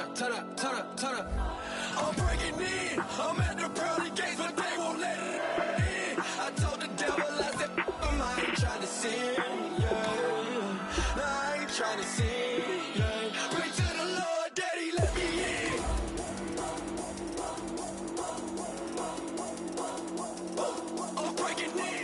I'm breaking in. I'm at the pearly gates, but they won't let it in. I told the devil, I said, I ain't trying to sin. Yeah. No, I ain't trying to sin. Yeah. Pray to the Lord, Daddy, let me in. I'm breaking in.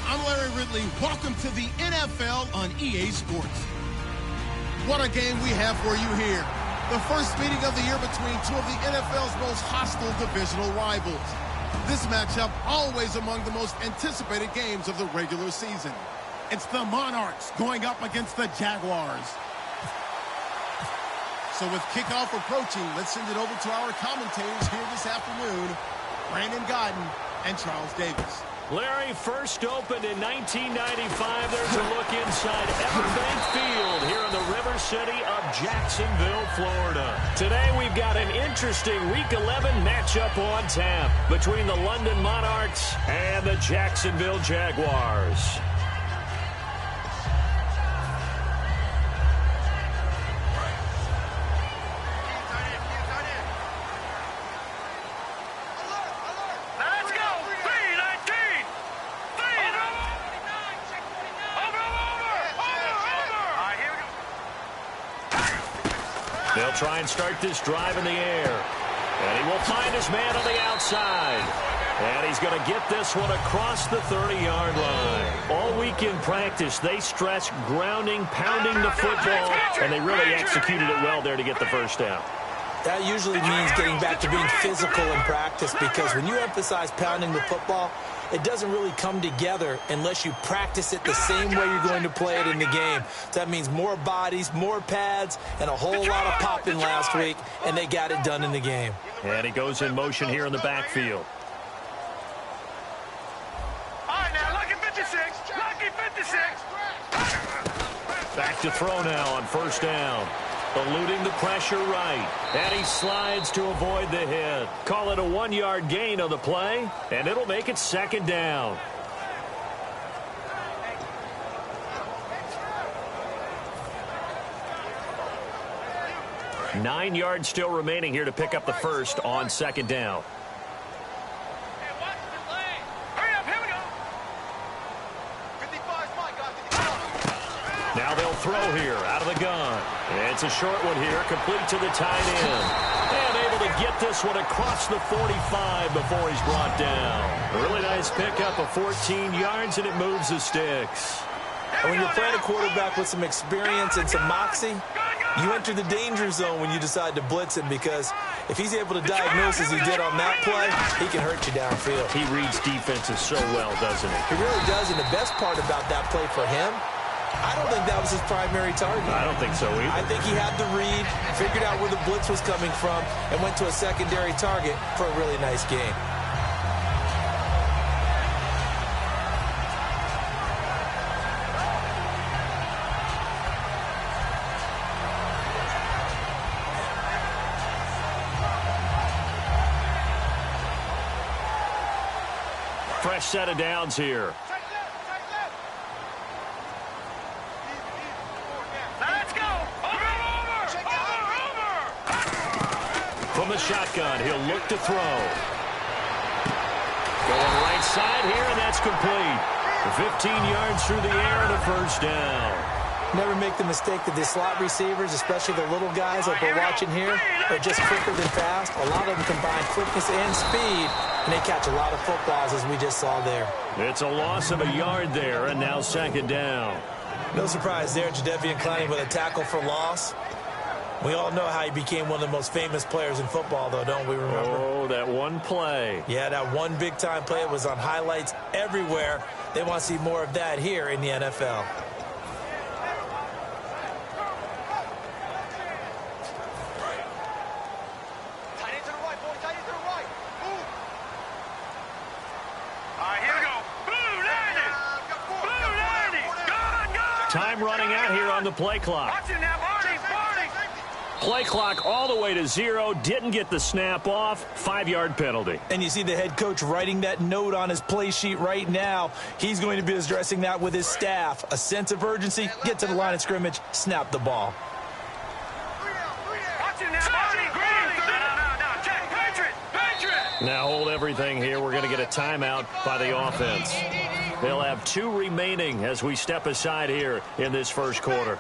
I'm Larry Ridley. Welcome to the NFL on EA Sports. What a game we have for you here. The first meeting of the year between two of the NFL's most hostile divisional rivals. This matchup always among the most anticipated games of the regular season. It's the Monarchs going up against the Jaguars. So with kickoff approaching, let's send it over to our commentators here this afternoon, Brandon Godden and Charles Davis. Larry, first opened in 1995. There's a look inside Everbank Field here in the River City of Jacksonville, Florida. Today we've got an interesting Week 11 matchup on tap between the London Monarchs and the Jacksonville Jaguars. They'll try and start this drive in the air. And he will find his man on the outside. And he's going to get this one across the 30-yard line. All week in practice, they stress grounding, pounding the football, and they really executed it well there to get the first down. That usually means getting back to being physical in practice, because when you emphasize pounding the football, it doesn't really come together unless you practice it the same way you're going to play it in the game. So that means more bodies, more pads, and a whole lot of popping last week, and they got it done in the game. And he goes in motion here in the backfield. All right, now, lucky 56. Lucky 56. Back to throw now on first down. Eluding the pressure right. And he slides to avoid the hit. Call it a 1-yard gain on the play, and it'll make it second down. Nine yards still remaining here to pick up the first on second down. Now they'll throw here out of the gun. It's a short one here, complete to the tight end. And able to get this one across the 45 before he's brought down. A really nice pickup of 14 yards, and it moves the sticks. And when you're playing a quarterback with some experience and some moxie, you enter the danger zone when you decide to blitz him, because if he's able to diagnose as he did on that play, he can hurt you downfield. He reads defenses so well, doesn't he? He really does, and the best part about that play for him, I don't think that was his primary target. I don't think so either. I think he had the read, figured out where the blitz was coming from, and went to a secondary target for a really nice game. Fresh set of downs here. From the shotgun, he'll look to throw. Going right side here, and that's complete. 15 yards through the air and a first down. Never make the mistake that the slot receivers, especially the little guys like we're watching here, are just quicker than fast. A lot of them combine quickness and speed, and they catch a lot of footballs, as we just saw there. It's a loss of a yard there, and now second down. No surprise there, Jadeveon Clowney with a tackle for loss. We all know how he became one of the most famous players in football, though, don't we remember? Oh, that one play. Yeah, that one big-time play. It was on highlights everywhere. They want to see more of that here in the NFL. Time running out here on the play clock. Play clock all the way to 0. Didn't get the snap off. 5-yard penalty. And you see the head coach writing that note on his play sheet right now. He's going to be addressing that with his staff. A sense of urgency. Get to the line of scrimmage. Snap the ball. Now hold everything here. We're going to get a timeout by the offense. They'll have 2 remaining as we step aside here in this first quarter.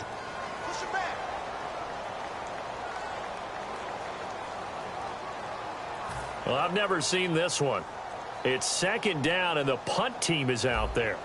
Well, I've never seen this one. It's second down, and the punt team is out there.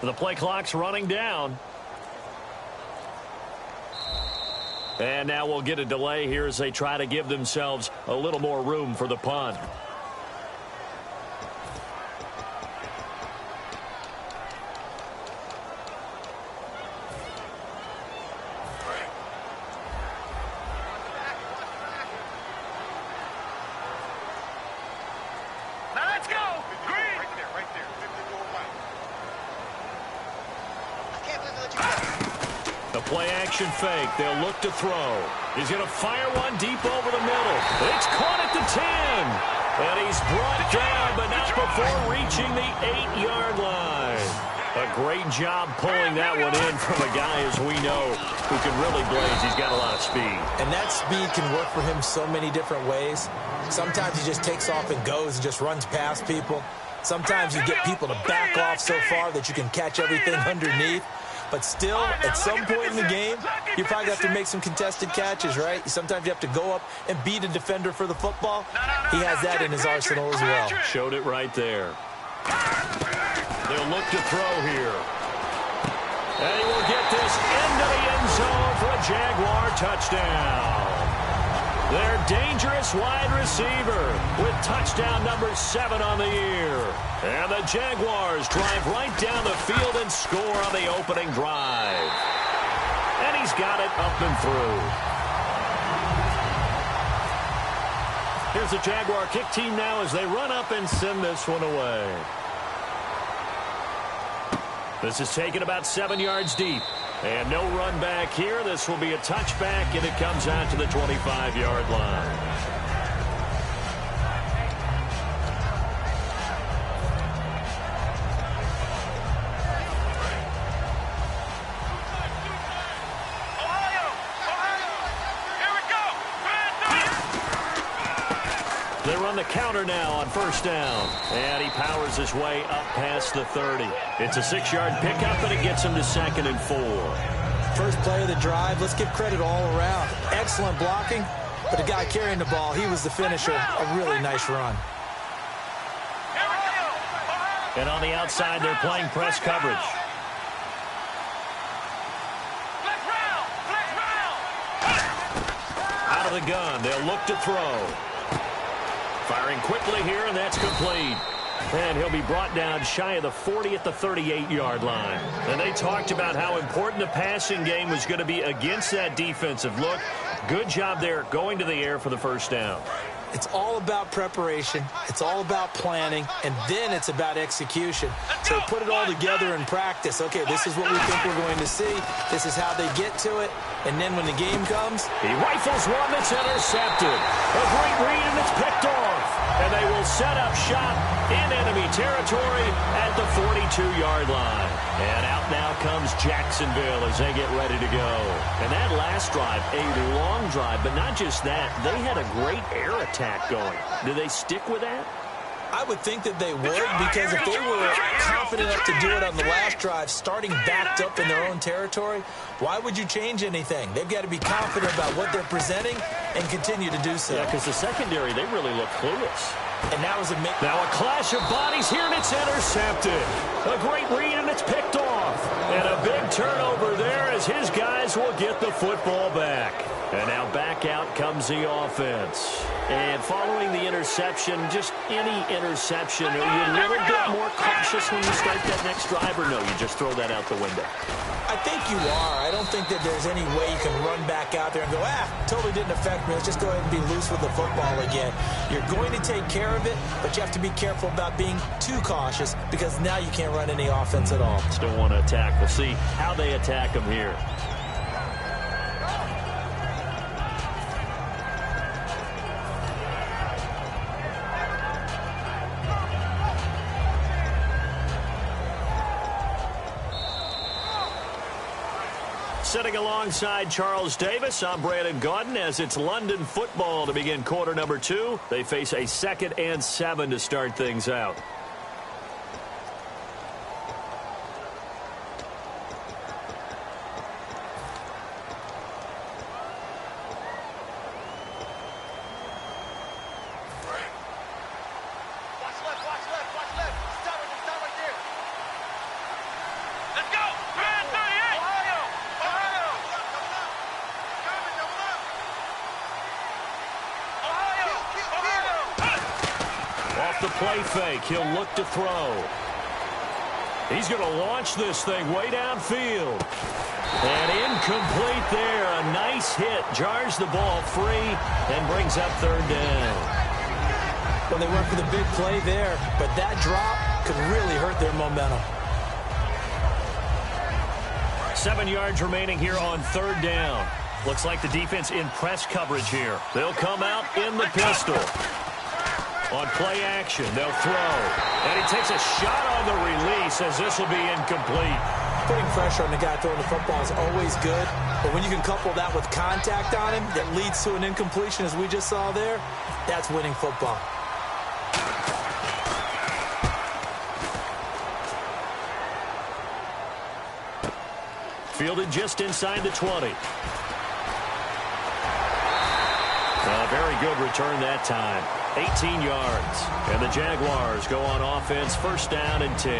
The play clock's running down. And now we'll get a delay here as they try to give themselves a little more room for the punt. Play-action fake. They'll look to throw. He's going to fire one deep over the middle. It's caught at the 10. And he's brought down, but not before reaching the 8-yard line. A great job pulling that one in from a guy, as we know, who can really blaze. He's got a lot of speed. And that speed can work for him so many different ways. Sometimes he just takes off and goes and just runs past people. Sometimes you get people to back off so far that you can catch everything underneath. But still, at some point in the game, you probably have to make some contested catches, right? Sometimes you have to go up and beat a defender for the football. He has that in his arsenal as well. Showed it right there. They'll look to throw here. And he will get this into the end zone for a Jaguar touchdown. Their dangerous wide receiver with touchdown number 7 on the year. And the Jaguars drive right down the field and score on the opening drive. And he's got it up and through. Here's the Jaguar kick team now as they run up and send this one away. This is taken about 7 yards deep. And no run back here. This will be a touchback, and it comes out to the 25-yard line. They run the counter now on first down. And he powers his way up past the 30. It's a 6-yard pickup, and it gets him to 2nd and 4. First play of the drive. Let's give credit all around. Excellent blocking, but the guy carrying the ball, he was the finisher. A really nice run. And on the outside, they're playing press coverage. Out of the gun, they'll look to throw. Firing quickly here, and that's complete. And he'll be brought down shy of the 40 at the 38-yard line. And they talked about how important the passing game was going to be against that defensive look. Good job there going to the air for the first down. It's all about preparation. It's all about planning, and then it's about execution. So put it all together in practice. Okay, this is what we think we're going to see. This is how they get to it. And then when the game comes, he rifles one that's intercepted. A great read, and it's picked off. And they will set up shop in enemy territory at the 42-yard line. And out now comes Jacksonville as they get ready to go. And that last drive, a long drive, but not just that. They had a great air attack going. Do they stick with that? I would think that they would, because if they were confident enough to do it on the last drive, starting backed up in their own territory, why would you change anything? They've got to be confident about what they're presenting and continue to do so. Yeah, because the secondary, they really look clueless. And that was now a clash of bodies here, and it's intercepted. A great read, and it's picked off. And a big turnover there as his guys will get the football back. And now back out comes the offense. And following the interception, just any interception, are you a little bit more cautious when you start that next drive, or no, you just throw that out the window? I think you are. I don't think that there's any way you can run back out there and go, totally didn't affect me. Let's just go ahead and be loose with the football again. You're going to take care of it, but you have to be careful about being too cautious, because now you can't run any offense at all. Still want to attack. We'll see how they attack them here. Sitting alongside Charles Davis, I'm Brandon Gaudin as it's London football to begin quarter number 2. They face a 2nd and 7 to start things out. The play fake. He'll look to throw. He's going to launch this thing way downfield. And incomplete there. A nice hit. Jars the ball free and brings up 3rd down. Well, they went for the big play there, but that drop could really hurt their momentum. 7 yards remaining here on 3rd down. Looks like the defense in press coverage here. They'll come out in the pistol. On play action, they'll throw. And he takes a shot on the release as this will be incomplete. Putting pressure on the guy throwing the football is always good. But when you can couple that with contact on him that leads to an incompletion, as we just saw there, that's winning football. Fielded just inside the 20. A very good return that time. 18 yards. And the Jaguars go on offense, 1st down and 10.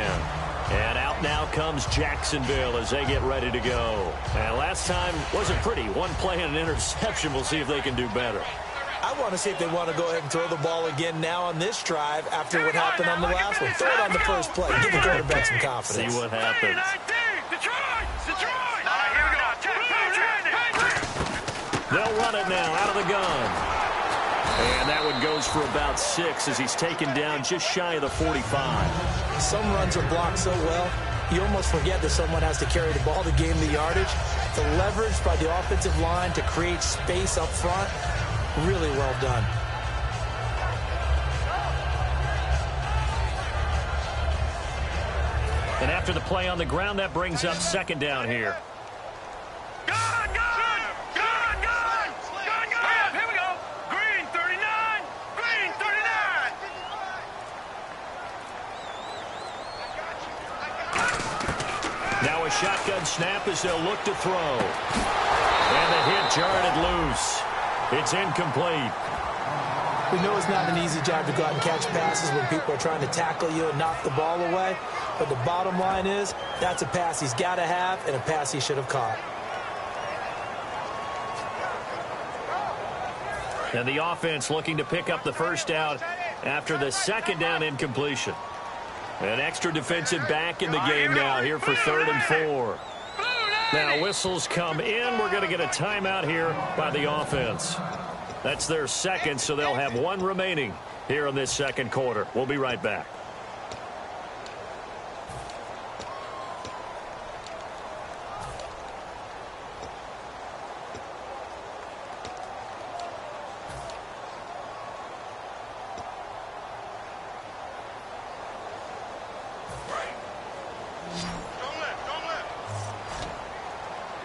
And out now comes Jacksonville as they get ready to go. And last time wasn't pretty. One play and an interception. We'll see if they can do better. I want to see if they want to go ahead and throw the ball again now on this drive after what happened on the last one. Throw it on the first play. Give the quarterback some confidence. See what happens. They'll run it now out of the gun. And that one goes for about 6 as he's taken down just shy of the 45. Some runs are blocked so well, you almost forget that someone has to carry the ball to gain the yardage. The leverage by the offensive line to create space up front, really well done. And after the play on the ground, that brings up 2nd down here. Now a shotgun snap as they'll look to throw. And the hit jarred it loose. It's incomplete. We know it's not an easy job to go out and catch passes when people are trying to tackle you and knock the ball away. But the bottom line is, that's a pass he's got to have and a pass he should have caught. And the offense looking to pick up the 1st down after the 2nd down incompletion. An extra defensive back in the game now here for 3rd and 4. Now whistles come in. We're going to get a timeout here by the offense. That's their second, so they'll have one remaining here in this second quarter. We'll be right back.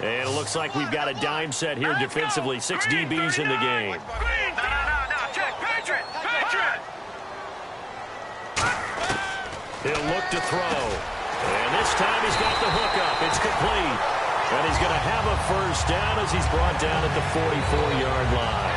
And it looks like we've got a dime set here defensively. 6 DBs in the game. No. Check. Patriot. He'll look to throw. And this time he's got the hook up. It's complete. And he's going to have a first down as he's brought down at the 44-yard line.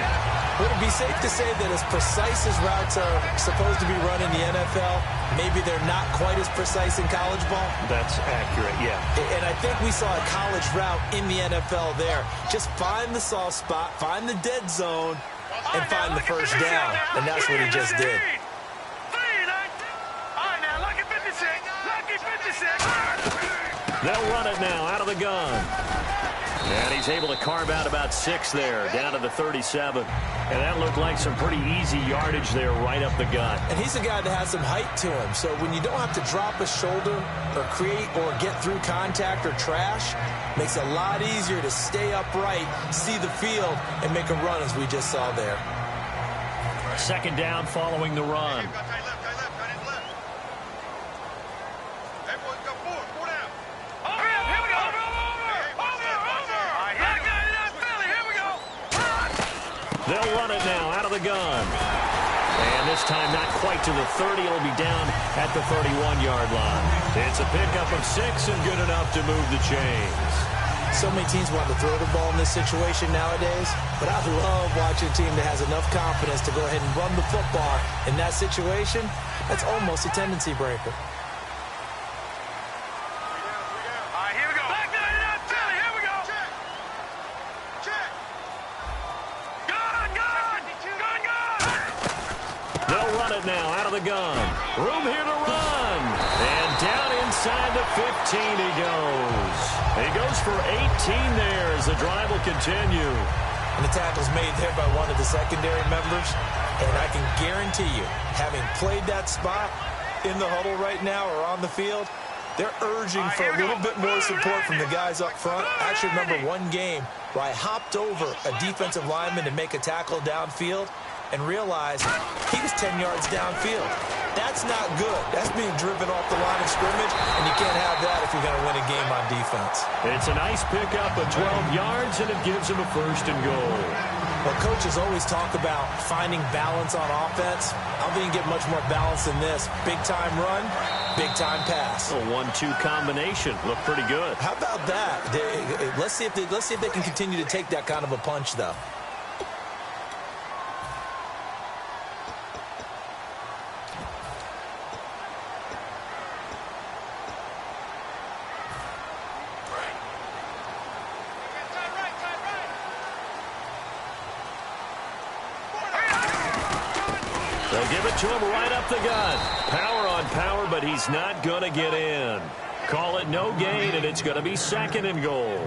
Would it be safe to say that as precise as routes are supposed to be run in the NFL, maybe they're not quite as precise in college ball? That's accurate, yeah. And I think we saw a college route in the NFL there. Just find the soft spot, find the dead zone, and find the first down. And that's what he just did. They'll run it now out of the gun. And he's able to carve out about 6 there, down to the 37. And that looked like some pretty easy yardage there right up the gut. And he's a guy that has some height to him. So when you don't have to drop a shoulder or create or get through contact or trash, makes it a lot easier to stay upright, see the field, and make a run as we just saw there. Second down following the run. They'll run it now out of the gun. And this time not quite to the 30. It'll be down at the 31-yard line. It's a pickup of 6 and good enough to move the chains. So many teams want to throw the ball in this situation nowadays, but I love watching a team that has enough confidence to go ahead and run the football. In that situation, that's almost a tendency breaker. Now out of the gun. Room here to run. And down inside the 15 he goes. He goes for 18 there as the drive will continue. And the tackle's made there by one of the secondary members. And I can guarantee you, having played that spot in the huddle right now or on the field, they're urging for a little bit more support from the guys up front. I actually remember one game where I hopped over a defensive lineman to make a tackle downfield and realized he was 10 yards downfield. That's not good. That's being driven off the line of scrimmage, and you can't have that if you're going to win a game on defense. It's a nice pickup of 12 yards, and it gives him a first and goal. Well, coaches always talk about finding balance on offense. I don't think you can get much more balance than this. Big-time run, big-time pass. A 1-2 combination. Looked pretty good. How about that? Let's see if they can continue to take that kind of a punch, though. They'll give it to him right up the gut. Power on power, but he's not going to get in. Call it no gain, and it's going to be second and goal.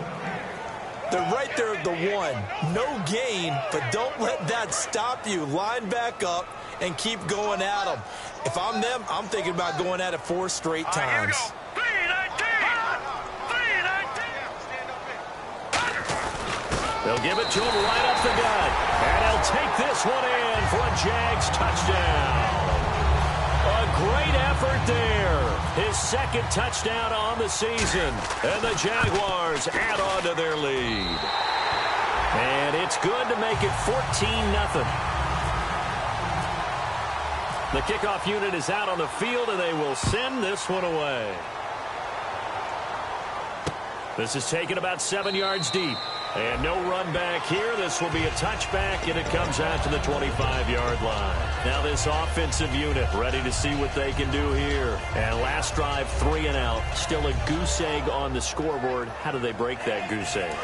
They're right there at the 1. No gain, but don't let that stop you. Line back up and keep going at them. If I'm them, I'm thinking about going at it 4 straight times. They'll give it to him right up the gut. And he'll take this one in for a Jags touchdown. A great effort there. His second touchdown on the season. And the Jaguars add on to their lead. And it's good to make it 14-0. The kickoff unit is out on the field, and they will send this one away. This is taken about 7 yards deep. And no run back here. This will be a touchback, and it comes out to the 25-yard line. Now this offensive unit ready to see what they can do here. And last drive, 3 and out. Still a goose egg on the scoreboard. How do they break that goose egg?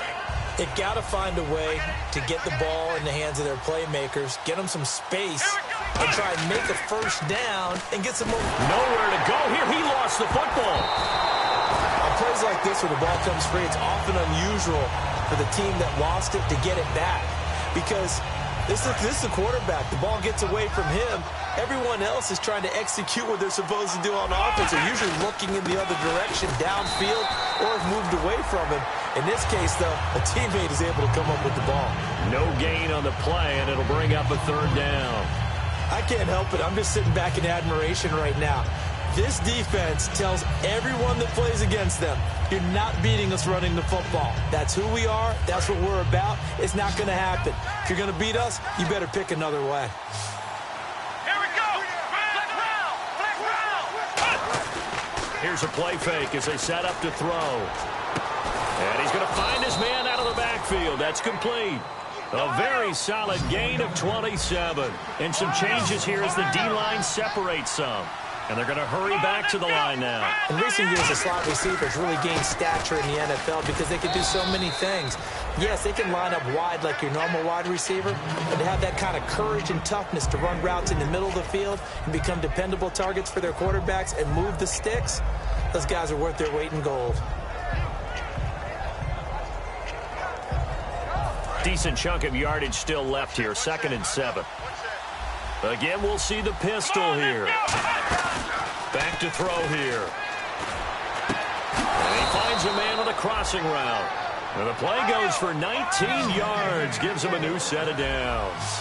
They've got to find a way to get the ball in the hands of their playmakers, get them some space, and try and make a first down and get some more. Nowhere to go here. He lost the football. On plays like this where the ball comes free, it's often unusual for the team that lost it to get it back, because This is the quarterback. The ball gets away from him. Everyone else is trying to execute what they're supposed to do on offense. They're usually looking in the other direction, downfield, or have moved away from him. In this case, though, a teammate is able to come up with the ball. No gain on the play, and it'll bring up a third down. I can't help it. I'm just sitting back in admiration right now. This defense tells everyone that plays against them, you're not beating us running the football. That's who we are. That's what we're about. It's not going to happen. If you're going to beat us, you better pick another way. Here we go. Flag round. Flag round. Here's a play fake as they set up to throw. And he's going to find his man out of the backfield. That's complete. A very solid gain of 27. And some changes here as the D-line separates some. And they're going to hurry back to the line now. In recent years, the slot receivers really gained stature in the NFL because they can do so many things. Yes, they can line up wide like your normal wide receiver, but to have that kind of courage and toughness to run routes in the middle of the field and become dependable targets for their quarterbacks and move the sticks, those guys are worth their weight in gold. Decent chunk of yardage still left here. 2nd and 7. Again, we'll see the pistol here. Back to throw here. And he finds a man on a crossing route. And the play goes for 19 yards. Gives him a new set of downs.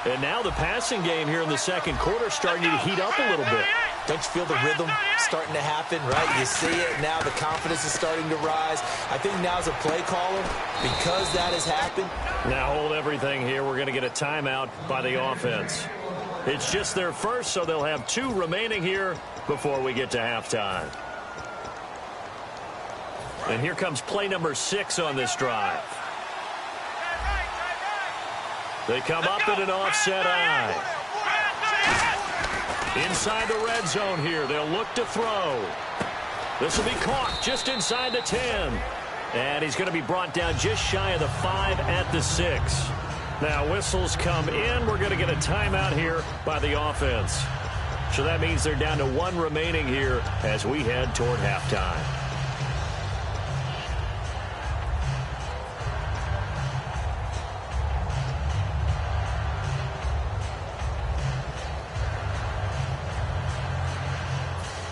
And now the passing game here in the second quarter starting to heat up a little bit. Don't you feel the rhythm starting to happen, right? You see it now. The confidence is starting to rise. I think now's a play caller because that has happened. Now hold everything here. We're going to get a timeout by the offense. It's just their first, so they'll have 2 remaining here before we get to halftime. And here comes play number 6 on this drive. They come up in an offset eye. Inside the red zone here. They'll look to throw. This will be caught just inside the 10. And he's going to be brought down just shy of the 5 at the 6. Now whistles come in. We're going to get a timeout here by the offense. So that means they're down to 1 remaining here as we head toward halftime.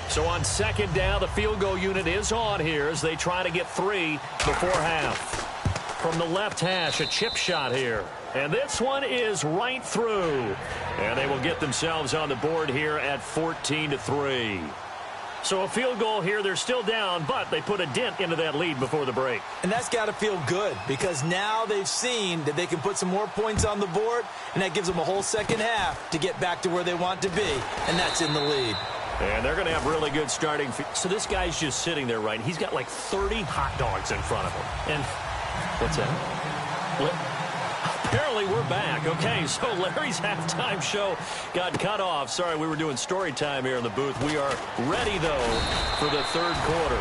So on 2nd down, the field goal unit is on here as they try to get 3 before half. From the left hash, a chip shot here. And this one is right through. And they will get themselves on the board here at 14-3. So a field goal here. They're still down, but they put a dent into that lead before the break. And that's got to feel good because now they've seen that they can put some more points on the board, and that gives them a whole second half to get back to where they want to be, and that's in the lead. And they're going to have really good starting. So this guy's just sitting there, right? He's got like 30 hot dogs in front of him. And what's that? Apparently we're back. Okay, so Larry's halftime show got cut off. Sorry, we were doing story time here in the booth. We are ready, though, for the third quarter.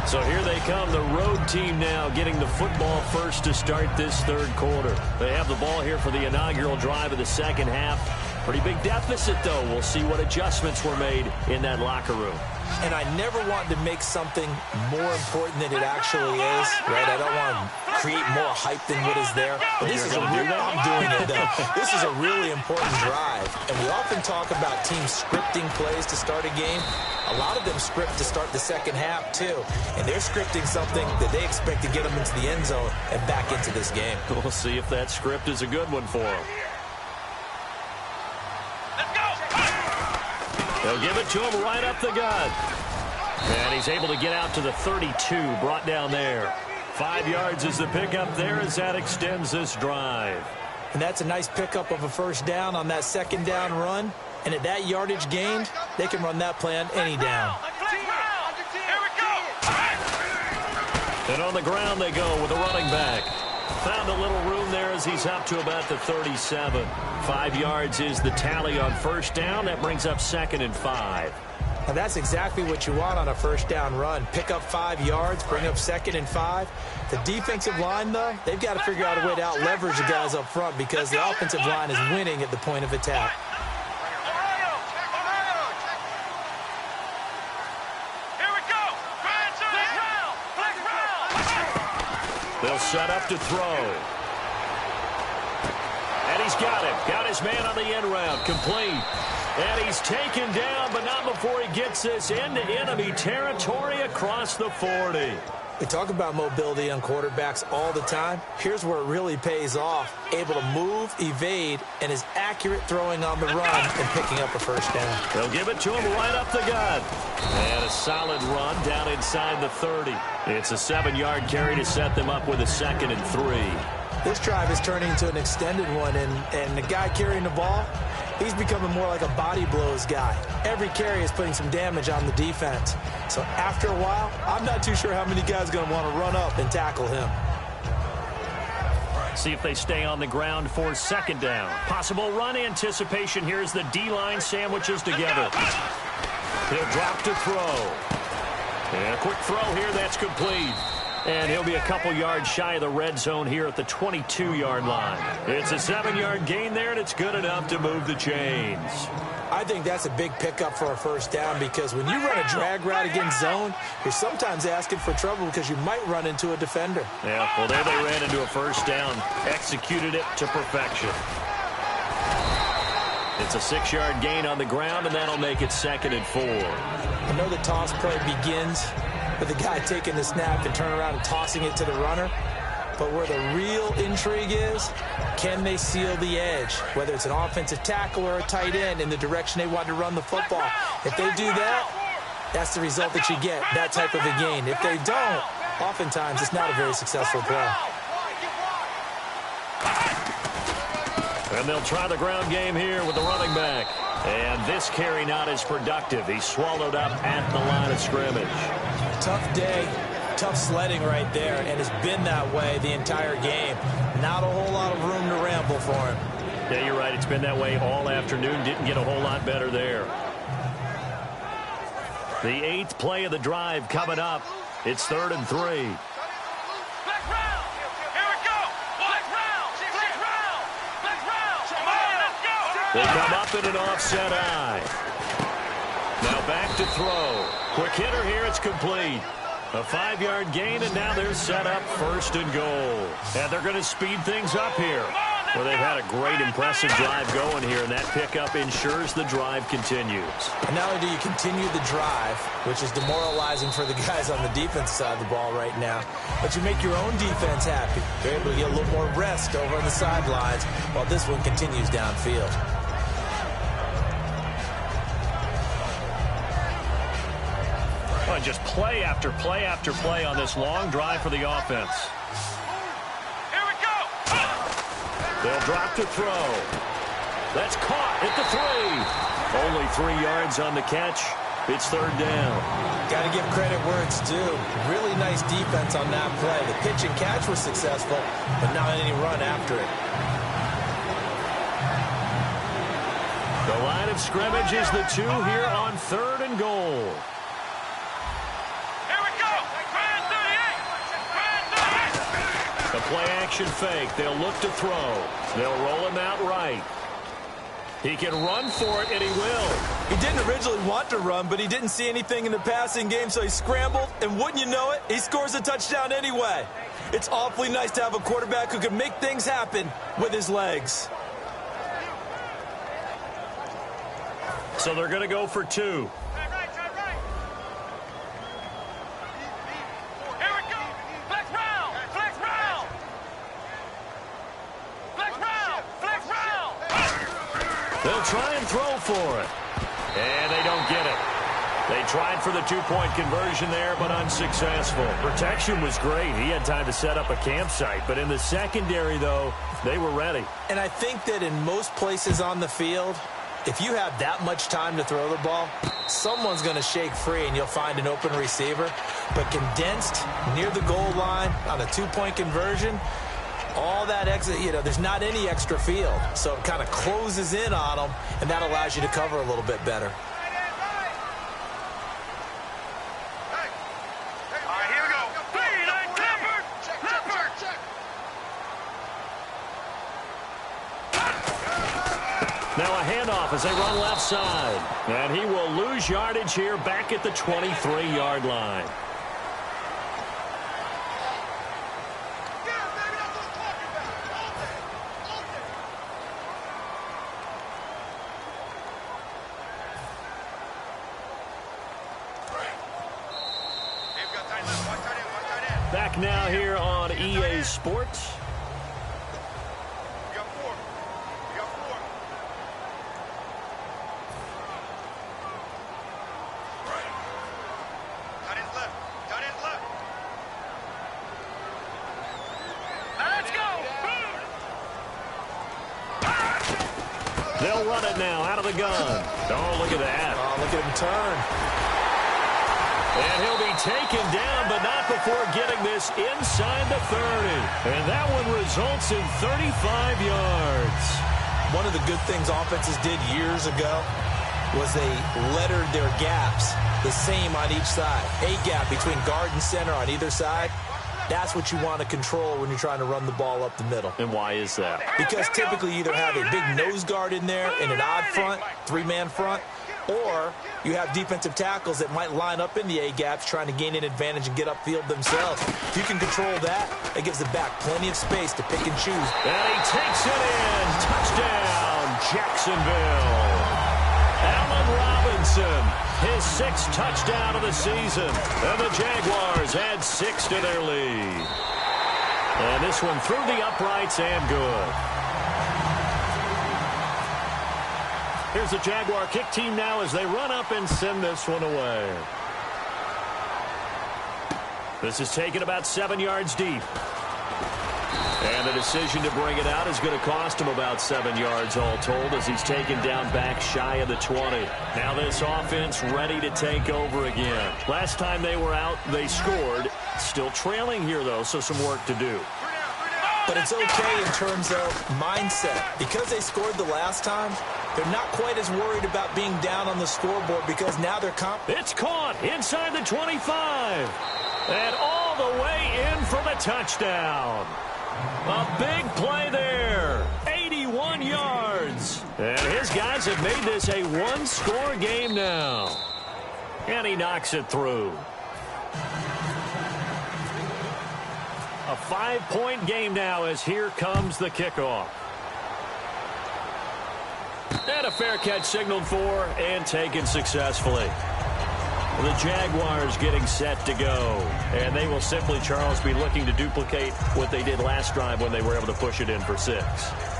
So here they come, the road team now getting the football first to start this third quarter. They have the ball here for the inaugural drive of the second half. Pretty big deficit, though. We'll see what adjustments were made in that locker room. And I never want to make something more important than it actually is, right? I don't want to create more hype than what is there. But this is I'm doing it, though. This is a really important drive. And we often talk about teams scripting plays to start a game. A lot of them script to start the second half, too. And they're scripting something that they expect to get them into the end zone and back into this game. We'll see if that script is a good one for them. They'll give it to him right up the gut. And he's able to get out to the 32, brought down there. 5 yards is the pickup there as that extends this drive. And that's a nice pickup of a first down on that second down run. And at that yardage gained, they can run that play on any down. And on the ground they go with a running back. Found a little room there as he's up to about the 37. 5 yards is the tally on first down. That brings up 2nd and 5. Now that's exactly what you want on a first down run. Pick up 5 yards, bring up 2nd and 5. The defensive line, though, they've got to figure out a way to out-leverage the guys up front because the offensive line is winning at the point of attack. They'll set up to throw. He's got him. Got his man on the end route. Complete. And he's taken down, but not before he gets this into enemy territory across the 40. We talk about mobility on quarterbacks all the time. Here's where it really pays off. Able to move, evade, and is accurate throwing on the run and picking up a first down. They'll give it to him right up the gut. And a solid run down inside the 30. It's a 7-yard carry to set them up with a 2nd and 3. This drive is turning into an extended one, and the guy carrying the ball, he's becoming more like a body blows guy. Every carry is putting some damage on the defense. So after a while, I'm not too sure how many guys are going to want to run up and tackle him. See if they stay on the ground for 2nd down. Possible run anticipation. Here's the D-line sandwiches together. He'll drop to throw. And a quick throw here, that's complete. And he'll be a couple yards shy of the red zone here at the 22-yard line. It's a 7-yard gain there, and it's good enough to move the chains. I think that's a big pickup for a first down because when you run a drag route against zone, you're sometimes asking for trouble because you might run into a defender. Yeah, well, there they ran into a first down. Executed it to perfection. It's a 6-yard gain on the ground, and that'll make it 2nd and 4. I know the toss play begins with the guy taking the snap and turn around and tossing it to the runner. But where the real intrigue is, can they seal the edge? Whether it's an offensive tackle or a tight end in the direction they want to run the football. If they do that, that's the result that you get, that type of a gain. If they don't, oftentimes it's not a very successful play. And they'll try the ground game here with the running back. And this carry not as productive. He's swallowed up at the line of scrimmage. Tough day, tough sledding right there, and it's been that way the entire game. Not a whole lot of room to ramble for him. Yeah, you're right. It's been that way all afternoon. Didn't get a whole lot better there. The 8th play of the drive coming up. It's 3rd and 3. Black round. Here we go. Black round. Black round. Black round. Come on, let's go. They come up in an offset eye. Now back to throw. Quick hitter here. It's complete. A 5-yard gain, and now they're set up 1st and goal. And they're going to speed things up here. Well, they've had a great, impressive drive going here, and that pickup ensures the drive continues. And not only do you continue the drive, which is demoralizing for the guys on the defense side of the ball right now, but you make your own defense happy. They're able to get a little more rest over on the sidelines while this one continues downfield. Well, just play after play after play on this long drive for the offense. Here we go. They'll drop to throw. That's caught at the 3. Only 3 yards on the catch. It's 3rd down. Got to give credit where it's due. Really nice defense on that play. The pitch and catch was successful, but not any run after it. The line of scrimmage is the 2 here on 3rd and goal. The play-action fake. They'll look to throw. They'll roll him out right. He can run for it, and he will. He didn't originally want to run, but he didn't see anything in the passing game, so he scrambled, and wouldn't you know it, he scores a touchdown anyway. It's awfully nice to have a quarterback who can make things happen with his legs. So they're going to go for 2. They'll try and throw for it. And they don't get it. They tried for the 2-point conversion there, but unsuccessful. Protection was great. He had time to set up a campsite. But in the secondary, though, they were ready. And I think that in most places on the field, if you have that much time to throw the ball, someone's going to shake free and you'll find an open receiver. But condensed near the goal line on a 2-point conversion, all that exit, there's not any extra field. So it kind of closes in on them, and that allows you to cover a little bit better. All right, here we go. Now a handoff as they run left side. And he will lose yardage here back at the 23-yard line. Back now here on EA Sports. You got 4. You got 4. Right. Tight end left. Tight end left. Now let's go. They'll run it now out of the gun. Oh, look at that. Oh, look at him turn. And he'll be taken down, but not before getting this inside the 30. And that one results in 35 yards. One of the good things offenses did years ago was they lettered their gaps the same on each side. A gap between guard and center on either side. That's what you want to control when you're trying to run the ball up the middle. And why is that? Because typically you either have a big nose guard in there in an odd front, 3-man front, or you have defensive tackles that might line up in the A-gaps trying to gain an advantage and get upfield themselves. If you can control that, it gives the back plenty of space to pick and choose. And he takes it in. Touchdown, Jacksonville. Allen Robinson, his 6th touchdown of the season. And the Jaguars add 6 to their lead. And this one through the uprights and good. Here's the Jaguar kick team now as they run up and send this one away. This is taken about 7 yards deep. And the decision to bring it out is going to cost him about 7 yards all told as he's taken down back shy of the 20. Now this offense ready to take over again. Last time they were out, they scored. Still trailing here, though, so some work to do. But it's okay in terms of mindset. Because they scored the last time, they're not quite as worried about being down on the scoreboard because now they're It's caught inside the 25. And all the way in for the touchdown. A big play there. 81 yards. And his guys have made this a one-score game now. And he knocks it through. A 5-point game now as here comes the kickoff. And a fair catch signaled for and taken successfully. The Jaguars getting set to go. And they will simply, Charles, be looking to duplicate what they did last drive when they were able to push it in for 6.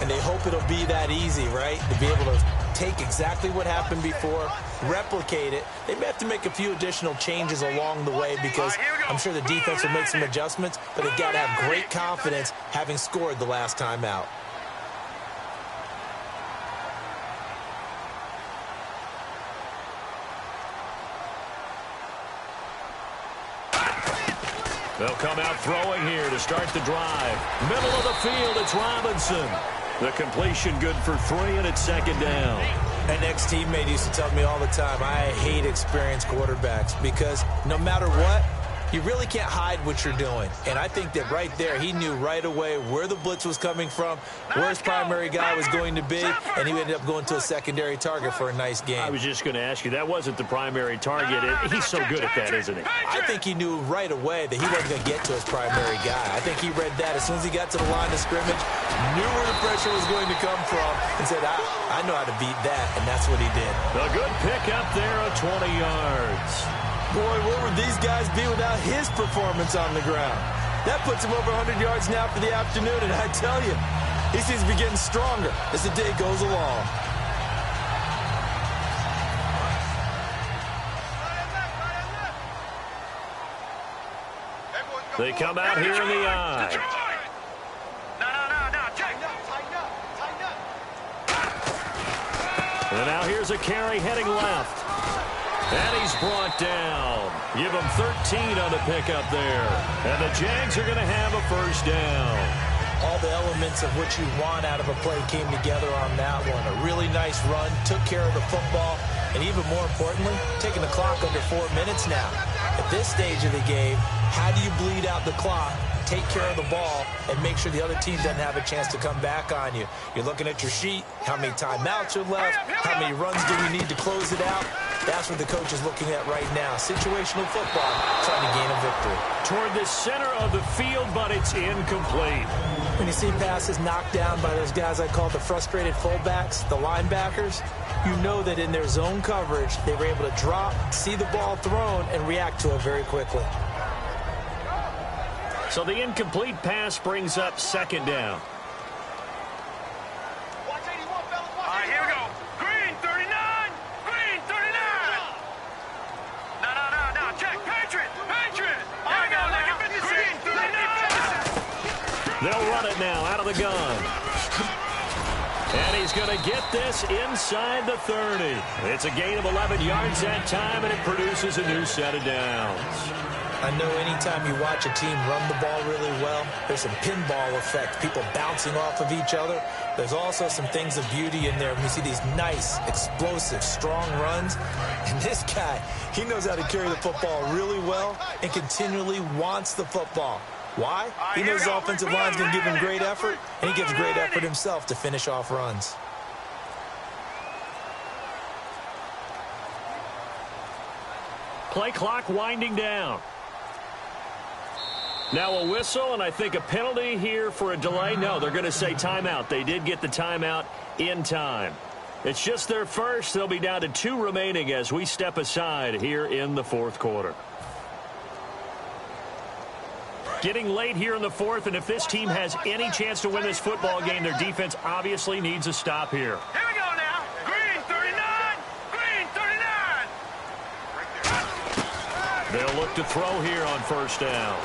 And they hope it'll be that easy, right? To be able to take exactly what happened before, replicate it. They may have to make a few additional changes along the way because I'm sure the defense will make some adjustments, but they've got to have great confidence having scored the last time out. They'll come out throwing here to start the drive. Middle of the field, it's Robinson. The completion good for 3, and it's 2nd down. An ex-teammate used to tell me all the time, I hate experienced quarterbacks because no matter what, you really can't hide what you're doing. And I think that right there, he knew right away where the blitz was coming from, where his primary guy was going to be, and he ended up going to a secondary target for a nice game. I was just going to ask you, that wasn't the primary target. He's so good at that, isn't he? I think he knew right away that he wasn't going to get to his primary guy. I think he read that as soon as he got to the line of scrimmage, knew where the pressure was going to come from, and said, I know how to beat that, and that's what he did. A good pick up there of 20 yards. Boy, where would these guys be without his performance on the ground? That puts him over 100 yards now for the afternoon, and I tell you, he seems to be getting stronger as the day goes along. They come out here in the eye. No. Tighten up. And now here's a carry heading left. And he's brought down. Give him 13 on the pickup there. And the Jags are going to have a 1st down. All the elements of what you want out of a play came together on that one. A really nice run, took care of the football, and even more importantly, taking the clock under 4 minutes now. At this stage of the game, how do you bleed out the clock, take care of the ball, and make sure the other team doesn't have a chance to come back on you? You're looking at your sheet, how many timeouts are left, how many runs do we need to close it out? That's what the coach is looking at right now. Situational football, trying to gain a victory. Toward the center of the field, but it's incomplete. When you see passes knocked down by those guys I call the frustrated fullbacks, the linebackers, you know that in their zone coverage, they were able to drop, see the ball thrown, and react to it very quickly. So the incomplete pass brings up second down. All right, here we go. Green 39. Green 39. No. Check. Patriot. Here we go now. Green 39. They'll run it now out of the gun. And he's going to get this inside the 30. It's a gain of 11 yards that time, and it produces a new set of downs. I know anytime you watch a team run the ball really well, there's some pinball effect, people bouncing off of each other. There's also some things of beauty in there when you see these nice, explosive, strong runs. And this guy, he knows how to carry the football really well and continually wants the football. Why? He knows the offensive line's going to give him great effort, and he gives great effort himself to finish off runs. Play clock winding down. Now a whistle, and I think a penalty here for a delay. No, they're going to say timeout. They did get the timeout in time. It's just their first. They'll be down to 2 remaining as we step aside here in the fourth quarter. Getting late here in the fourth, and if this team has any chance to win this football game, their defense obviously needs a stop here. Here we go now. Green 39. Green 39. They'll look to throw here on first down.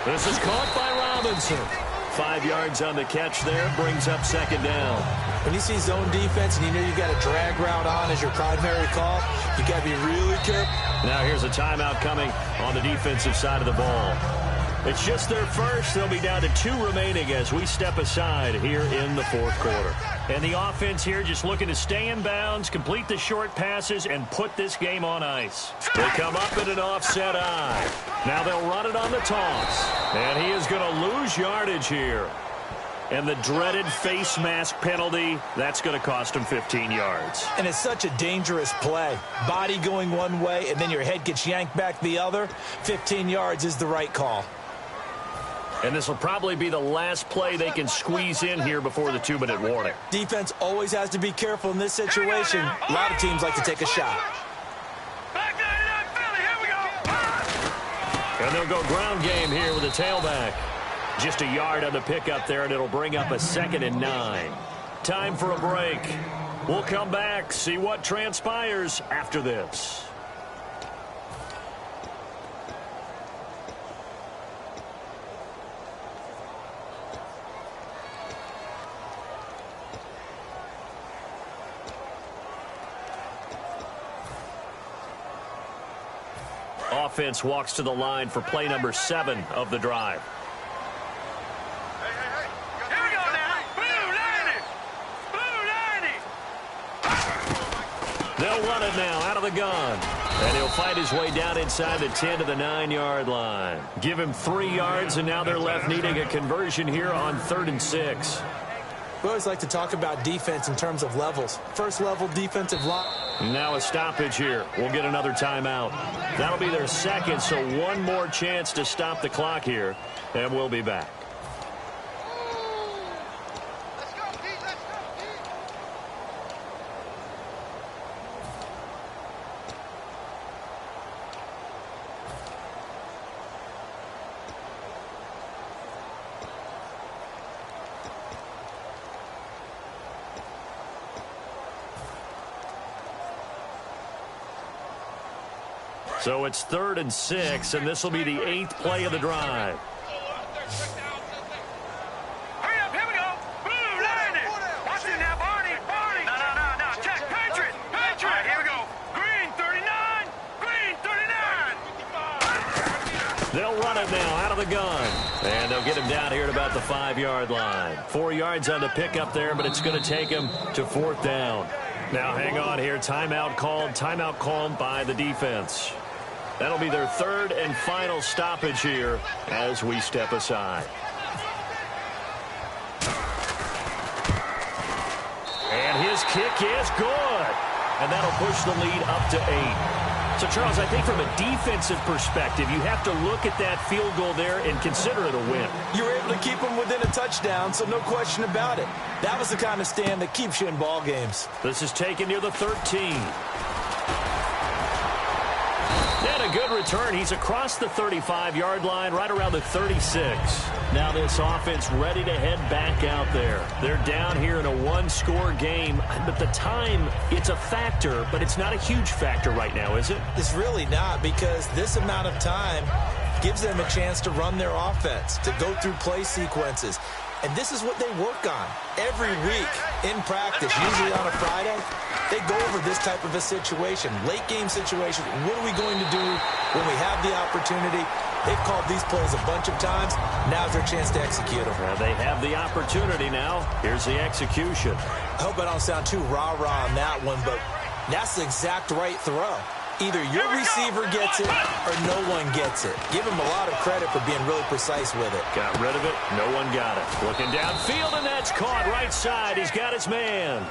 This is caught by Robinson. 5 yards on the catch there, brings up second down. When you see zone defense and you know you've got a drag route on as your primary call, you got to be really careful. Now here's a timeout coming on the defensive side of the ball. It's just their first. They'll be down to 2 remaining as we step aside here in the fourth quarter. And the offense here just looking to stay in bounds, complete the short passes, and put this game on ice. They come up in an offset eye. Now they'll run it on the toss. And he is going to lose yardage here. And the dreaded face mask penalty, that's going to cost him 15 yards. And it's such a dangerous play. Body going one way, and then your head gets yanked back the other. 15 yards is the right call. And this will probably be the last play they can squeeze in here before the 2-minute warning. Defense always has to be careful in this situation. A lot of teams like to take a shot. Back 99 Philly. Here we go. And they'll go ground game here with a tailback. Just a yard on the pickup there, and it'll bring up a 2nd and 9. Time for a break. We'll come back, see what transpires after this. Offense walks to the line for play number 7 of the drive. Here we go now. Blue 90. They'll run it now out of the gun. And he'll fight his way down inside the 10 to the 9-yard line. Give him 3 yards, and now they're left needing a conversion here on 3rd and 6. We always like to talk about defense in terms of levels. First level defensive line. Now a stoppage here. We'll get another timeout. That'll be their second, so one more chance to stop the clock here, and we'll be back. So it's 3rd and 6, and this will be the 8th play of the drive. Hurry up, here we go. Blue 90. Watch it now, Barney. No. Check. Patriot. All right, here we go. Green 39. Green 39. They'll run it now out of the gun. And they'll get him down here at about the 5-yard line. 4 yards on the pickup there, but it's going to take him to 4th down. Now hang on here. Timeout called by the defense. That'll be their 3rd and final stoppage here as we step aside. And his kick is good. And that'll push the lead up to 8. So, Charles, I think from a defensive perspective, you have to look at that field goal there and consider it a win. You were able to keep them within a touchdown, so no question about it. That was the kind of stand that keeps you in ball games. This is taken near the 13. And a good return. He's across the 35-yard line, right around the 36. Now this offense ready to head back out there. They're down here in a one-score game, but the time, it's a factor, but it's not a huge factor right now, is it? It's really not, because this amount of time gives them a chance to run their offense, to go through play sequences. And this is what they work on every week in practice, usually on a Friday. They go over this type of a situation, late-game situation. What are we going to do when we have the opportunity? They've called these plays a bunch of times. Now's their chance to execute them. They have the opportunity now. Here's the execution. I hope I don't sound too rah-rah on that one, but that's the exact right throw. Either your receiver gets it or no one gets it. Give him a lot of credit for being really precise with it. Got rid of it. No one got it. Looking downfield, and that's caught right side. He's got his man.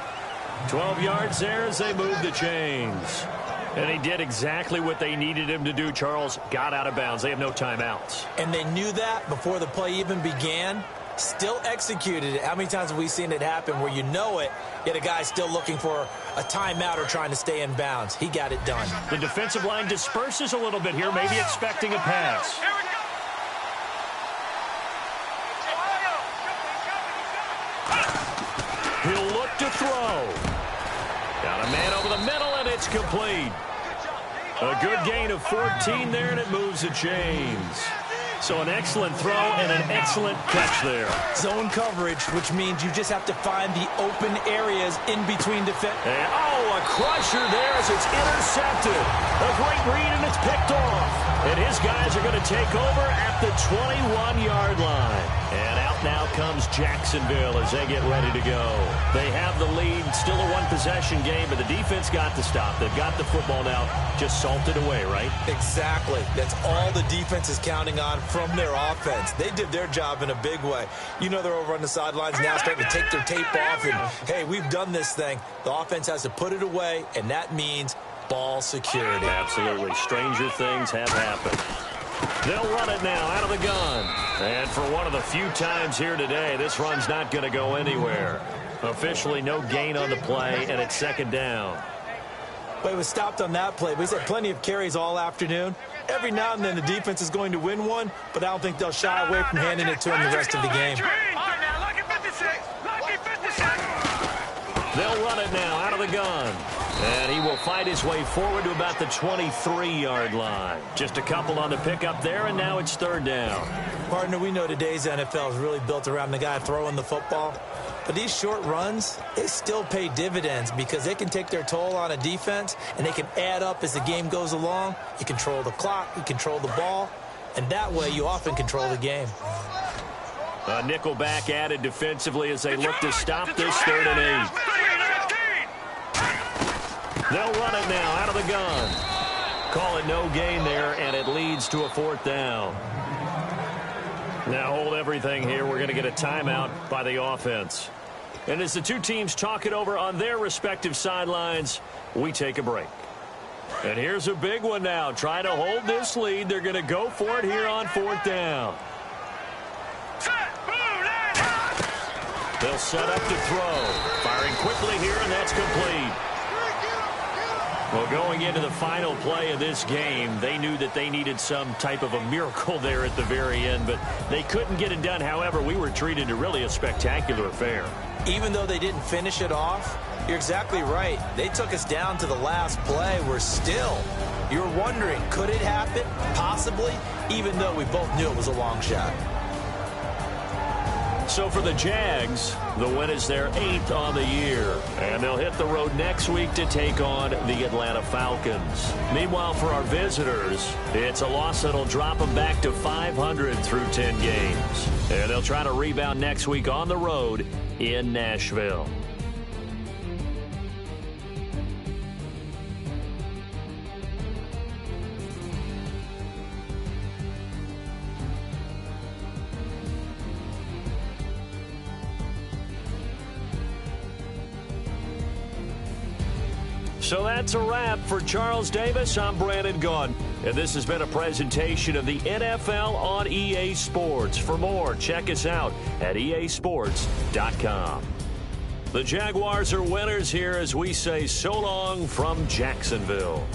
12 yards there as they move the chains. And he did exactly what they needed him to do, Charles. Got out of bounds. They have no timeouts. And they knew that before the play even began. Still executed it. How many times have we seen it happen where you know it, yet a guy's still looking for a timeout or trying to stay in bounds? He got it done. The defensive line disperses a little bit here, maybe expecting a pass. He'll look to throw. Got a man over the middle, and it's complete. A good gain of 14 there, and it moves the chains. So an excellent throw and an excellent catch there. Zone coverage, which means you just have to find the open areas in between defense. Oh, a crusher there as it's intercepted. A great read, and it's picked off. And his guys are going to take over at the 21-yard line. And out now comes Jacksonville as they get ready to go. They have the lead, still a one-possession game, but the defense got to stop. They've got the football now, just salted away, right? Exactly. That's all the defense is counting on from their offense. They did their job in a big way. You know they're over on the sidelines now starting to take their tape off and, hey, we've done this thing. The offense has to put it away, and that means ball security. Absolutely. Stranger things have happened. They'll run it now out of the gun. And for one of the few times here today, this run's not going to go anywhere. Officially no gain on the play, and it's second down. But it was stopped on that play. We've had plenty of carries all afternoon. Every now and then the defense is going to win one, but I don't think they'll shy away from handing it to him the rest of the game. They'll run it now out of the gun. And he will fight his way forward to about the 23-yard line. Just a couple on the pickup there, and now it's third down. Partner, we know today's NFL is really built around the guy throwing the football. But these short runs, they still pay dividends because they can take their toll on a defense, and they can add up as the game goes along. You control the clock, you control the ball, and that way you often control the game. A nickel back added defensively as they look to stop this 3rd and 8. They'll run it now out of the gun. Call it no gain there, and it leads to a 4th down. Now hold everything here. We're going to get a timeout by the offense. And as the two teams talk it over on their respective sidelines, we take a break. And here's a big one now. Trying to hold this lead. They're going to go for it here on 4th down. They'll set up to throw. Firing quickly here, and that's complete. Well, going into the final play of this game, they knew that they needed some type of a miracle there at the very end, but they couldn't get it done. However, we were treated to really a spectacular affair. Even though they didn't finish it off, you're exactly right. They took us down to the last play. We're still, you're wondering, could it happen? Possibly, even though we both knew it was a long shot. So for the Jags, the win is their 8th on the year. And they'll hit the road next week to take on the Atlanta Falcons. Meanwhile, for our visitors, it's a loss that'll drop them back to 500 through 10 games. And they'll try to rebound next week on the road in Nashville. So that's a wrap for Charles Davis. I'm Brandon Gaudin, and this has been a presentation of the NFL on EA Sports. For more, check us out at easports.com. The Jaguars are winners here as we say so long from Jacksonville.